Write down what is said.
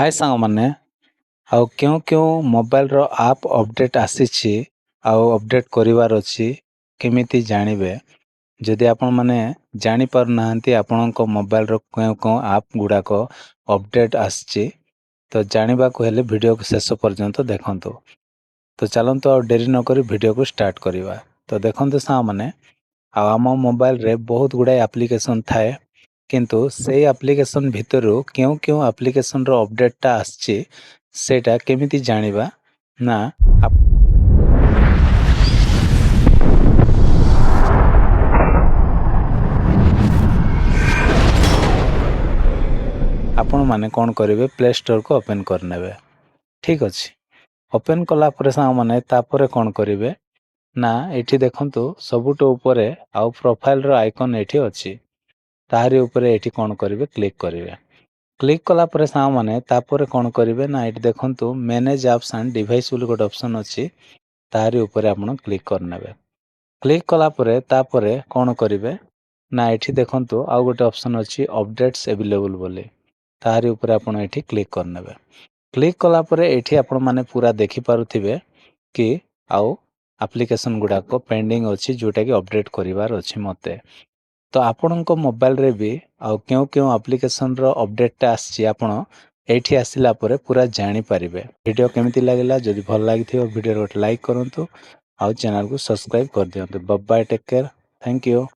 हाय सांगमाने आउ क्यों क्यों मोबाइल रो आप अपडेट आसीछि आउ अपडेट करिवार अछि केमिति जानिबे जदि आपण माने जानि पार नाहंती आपणको मोबाइल रो क्यों क्यों आप गुडा को अपडेट आछी तो जानिबा को हेले वीडियो को शेष पर्यंत देखंतु। तो चलंतु और देरी न करी वीडियो को स्टार्ट करिवा। तो देखंतु सांगमाने आम मोबाइल रे बहुत गुडा एप्लिकेशन थाए किंतु से एप्लिकेशन भितरु क्यों क्यों एप्लिकेशन रो अपडेटटा आछी सेटा केमिति जानिबा ना आपण माने कौन करेंगे प्ले स्टोर को ओपन करने। ठीक अच्छे ओपन कला परे सांग माने तापरे कौन करेंगे ना एठी देखंतु सबुठ ऊपर आउ प्रोफाइल रो आइकन एठी अछि ताहारी ऊपर एठी कौन करेंगे क्लिक करेंगे। क्लिक कला परे सांग माने तापरे कौन करेंगे ना एठी देखंतु मैनेज एप्स एंड डिवाइस बोली गोटे ऑप्शन अछि ताहारी ऊपर आपण क्लिक करनेबे। क्लिक कला परे तापरे कौन करेंगे ना एठी देखंतु आउ गोटे ऑप्शन अछि अपडेट्स अवेलेबल बोली ताहारी ऊपर आपण एठी क्लिक करनेबे। क्लिक कला परे एठी आपण माने पूरा देखि पारुथिबे कि आउ एप्लिकेशन गुडा को पेंडिंग अछि जोटा कि अपडेट करिवार अछि मते। तो आपणको मोबाइल रे भी आउ क्यों क्यों एप्लिकेशन रो अपडेटटा आछि आपण एठी आसिला परे पूरा जानि परिबे। वीडियो केमिति लागिला जदि भल लागिथिबो वीडियो रो लाइक करंतु आउ चैनल को सब्सक्राइब कर दियंतु। Bye bye take care thank you.